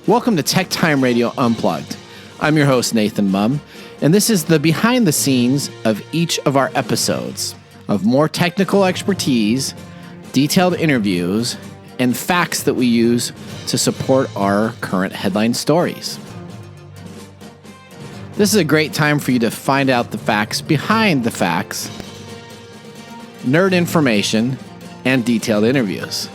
Welcome to Tech Time Radio Unplugged. I'm your host, Nathan Mumm, and this is the behind the scenes of each of our episodes of more technical expertise, detailed interviews, and facts that we use to support our current headline stories. This is a great time for you to find out the facts behind the facts, nerd information, and detailed interviews.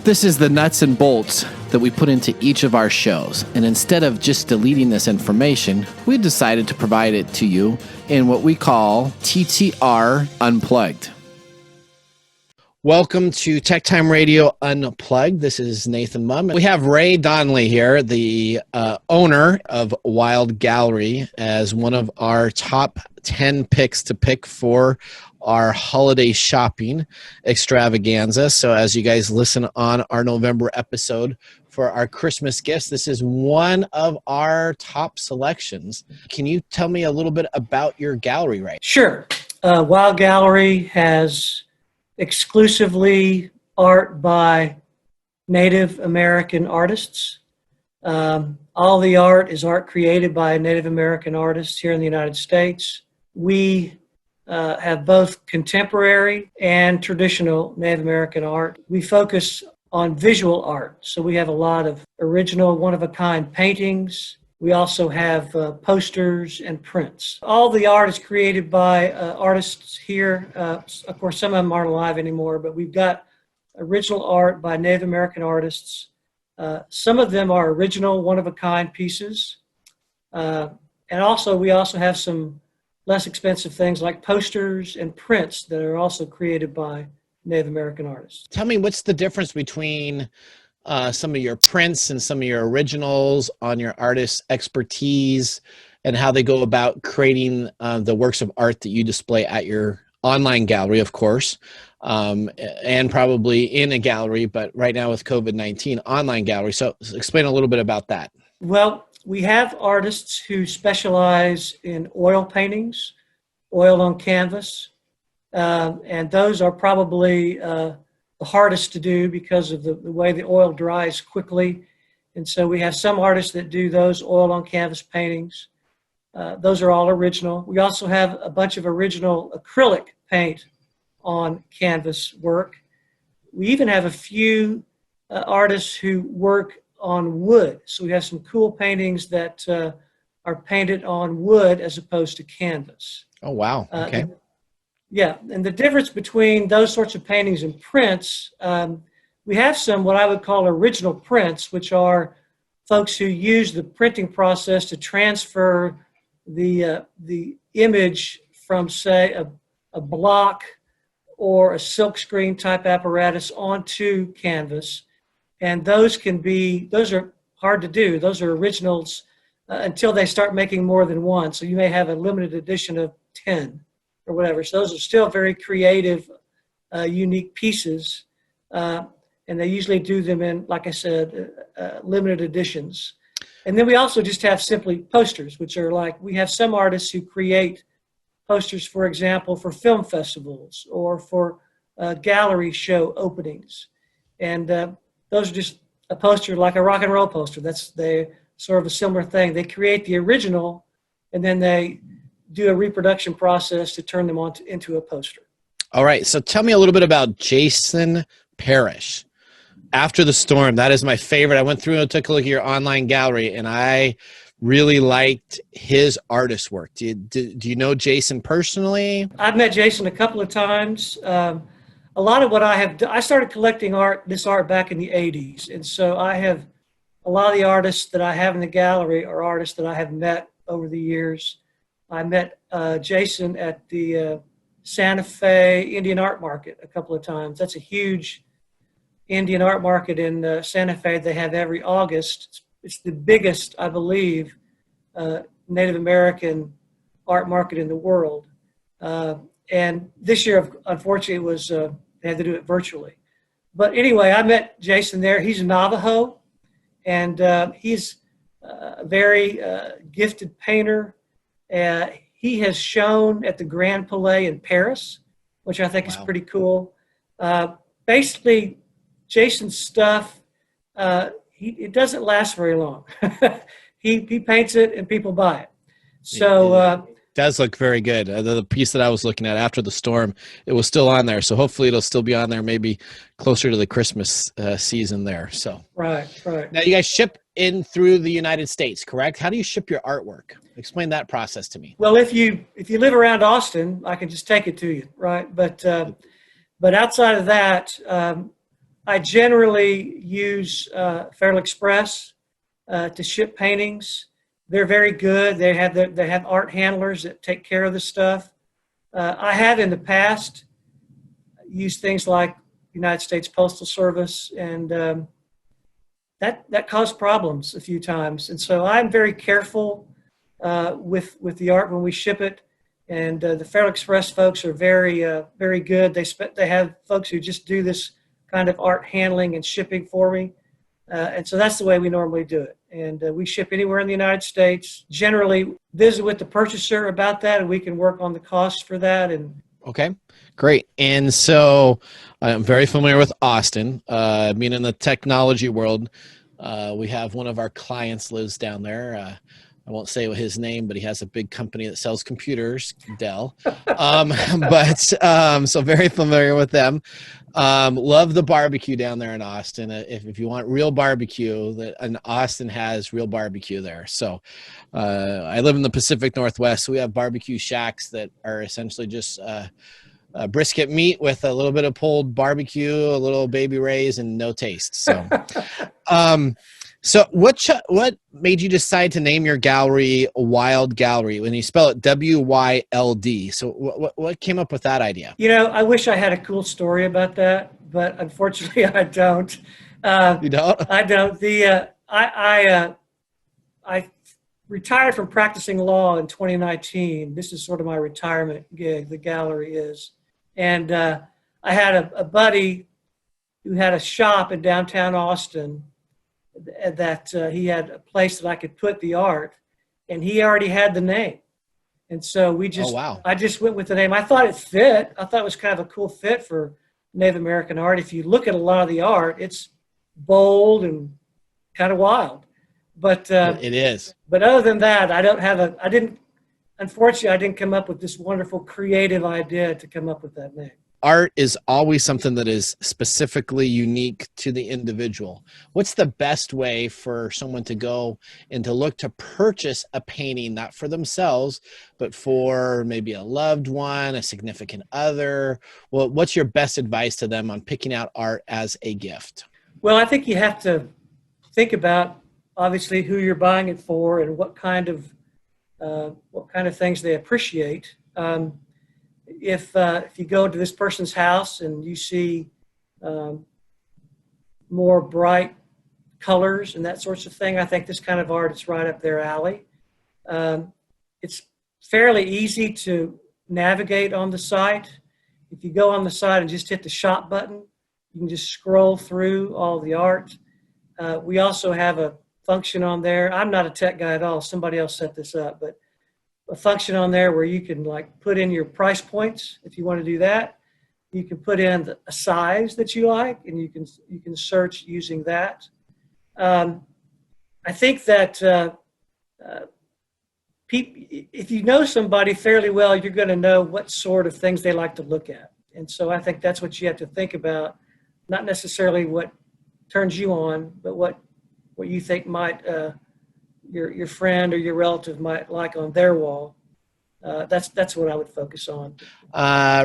This is the nuts and bolts that we put into each of our shows, and instead of just deleting this information, we decided to provide it to you in what we call TTR Unplugged. Welcome to Tech Time Radio Unplugged. This is Nathan Mumm. We have Ray Donley here, the owner of WYLD Gallery, as one of our top 10 picks to pick for our holiday shopping extravaganza. So as you guys listen on our November episode for our Christmas gifts, this is one of our top selections. Can you tell me a little bit about your gallery, Ray? Sure. WYLD Gallery has exclusively art by Native American artists. All the art is art created by Native American artists here in the United States. We have both contemporary and traditional Native American art. We focus on visual art, so we have a lot of original, one-of-a-kind paintings. We also have posters and prints. All the art is created by artists here. Of course, some of them aren't alive anymore, but we've got original art by Native American artists. Some of them are original, one-of-a-kind pieces. And also, we also have some less expensive things like posters and prints that are also created by Native American artists. Tell me, what's the difference between some of your prints and some of your originals on your artist's expertise and how they go about creating the works of art that you display at your online gallery, of course, and probably in a gallery, but right now with COVID-19, online gallery. So explain a little bit about that. Well, we have artists who specialize in oil paintings, oil on canvas, and those are probably the hardest to do because of the way the oil dries quickly. And so we have some artists that do those oil on canvas paintings. Those are all original. We also have a bunch of original acrylic paint on canvas work. We even have a few artists who work on wood. So we have some cool paintings that are painted on wood as opposed to canvas. Oh, wow. Okay. Yeah, and the difference between those sorts of paintings and prints, we have some what I would call original prints, which are folks who use the printing process to transfer the image from, say, a block or a silkscreen type apparatus onto canvas. And those are hard to do. Those are originals until they start making more than one. So you may have a limited edition of 10 or whatever. So those are still very creative, unique pieces. And they usually do them in, like I said, limited editions. And then we also just have simply posters, which are like, we have some artists who create posters, for example, for film festivals or for gallery show openings. And those are just a poster like a rock and roll poster. That's sort of a similar thing. They create the original and then they do a reproduction process to turn them into a poster. All right. So tell me a little bit about Jason Parish. After the Storm, that is my favorite. I went through and took a look at your online gallery and I really liked his artist work. Do you know Jason personally? I've met Jason a couple of times. A lot of what I started collecting this art back in the 80s. And so I have a lot of the artists that I have in the gallery are artists that I have met over the years. I met Jason at the Santa Fe Indian Art Market a couple of times. That's a huge Indian art market in Santa Fe. They have every August. It's the biggest, I believe, Native American art market in the world. And this year, unfortunately, they had to do it virtually. But anyway, I met Jason there. He's a Navajo, and he's a very gifted painter. He has shown at the Grand Palais in Paris, which I think is pretty cool. Basically, Jason's stuff, it doesn't last very long. He paints it and people buy it. So does look very good. The piece that I was looking at after the storm, it was still on there. So hopefully it'll still be on there, maybe closer to the Christmas season there. So right. Now you guys ship in through the United States, correct? How do you ship your artwork? Explain that process to me. Well, if you live around Austin, I can just take it to you, right? But outside of that, I generally use Federal Express to ship paintings. They're very good. They have art handlers that take care of the stuff. I have in the past used things like United States Postal Service, and that caused problems a few times. And so I'm very careful with the art when we ship it. And the Federal Express folks are very good. They have folks who just do this kind of art handling and shipping for me. And so that's the way we normally do it. And we ship anywhere in the United States. Generally visit with the purchaser about that, and we can work on the cost for that. And okay, great. And so I'm very familiar with Austin. Being in the technology world, we have one of our clients lives down there. I won't say his name, but he has a big company that sells computers, Dell. So very familiar with them. Love the barbecue down there in Austin. If you want real barbecue, and Austin has real barbecue there. So I live in the Pacific Northwest, so we have barbecue shacks that are essentially just brisket meat with a little bit of pulled barbecue, a little baby rays, and no taste. So so what made you decide to name your gallery WYLD Gallery when you spell it W-Y-L-D? So what came up with that idea? You know, I wish I had a cool story about that, but unfortunately I don't. You don't? I don't. I retired from practicing law in 2019. This is sort of my retirement gig, the gallery is. And I had a buddy who had a shop in downtown Austin that he had a place that I could put the art, and he already had the name. And so I just went with the name. I thought it fit. I thought it was kind of a cool fit for Native American art. If you look at a lot of the art, it's bold and kind of wild. But it is. But other than that, unfortunately, I didn't come up with this wonderful creative idea to come up with that name. Art is always something that is specifically unique to the individual. What's the best way for someone to go and to look to purchase a painting, not for themselves, but for maybe a loved one, a significant other? Well, what's your best advice to them on picking out art as a gift? Well, I think you have to think about, obviously, who you're buying it for and what kind of things they appreciate. If you go to this person's house and you see more bright colors and that sorts of thing, I think this kind of art is right up their alley. It's fairly easy to navigate on the site. If you go on the site and just hit the shop button, you can just scroll through all the art. We also have a function on there. I'm not a tech guy at all. Somebody else set this up, but a function on there where you can like put in your price points if you want to do that. You can put in a size that you like, and you can search using that. I think that if you know somebody fairly well, you're going to know what sort of things they like to look at. And so I think that's what you have to think about, not necessarily what turns you on, but what you think might your friend or your relative might like on their wall. That's what I would focus on.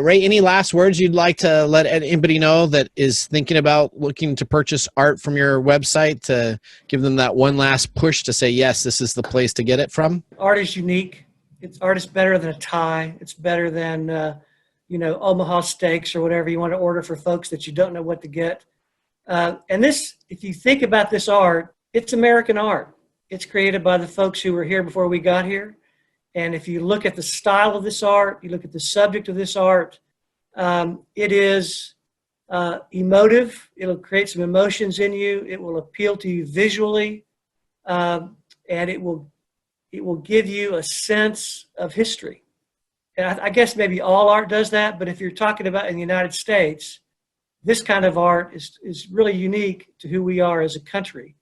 Ray, any last words you'd like to let anybody know that is thinking about looking to purchase art from your website, to give them that one last push to say, yes, this is the place to get it from? Art is unique. Art is better than a tie. It's better than Omaha steaks or whatever you want to order for folks that you don't know what to get. And this, if you think about this art, it's American art. It's created by the folks who were here before we got here. And if you look at the style of this art, you look at the subject of this art, it is emotive. It'll create some emotions in you. It will appeal to you visually, and it will give you a sense of history. And I guess maybe all art does that, but if you're talking about in the United States, this kind of art is really unique to who we are as a country.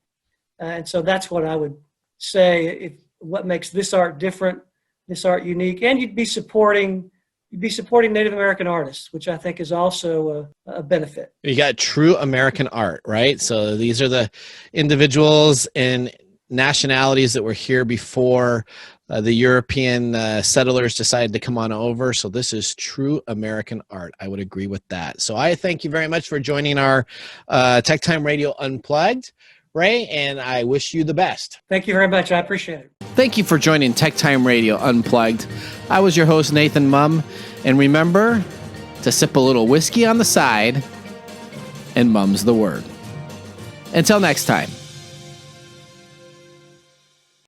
And so that's what I would say, what makes this art different, this art unique. And you'd be supporting Native American artists, which I think is also a benefit. You got true American art, right? So these are the individuals and nationalities that were here before the European settlers decided to come on over. So this is true American art. I would agree with that. So I thank you very much for joining our Tech Time Radio Unplugged, Ray, and I wish you the best. Thank you very much. I appreciate it. Thank you for joining Tech Time Radio Unplugged. I was your host, Nathan Mumm, and remember to sip a little whiskey on the side, and mum's the word. Until next time.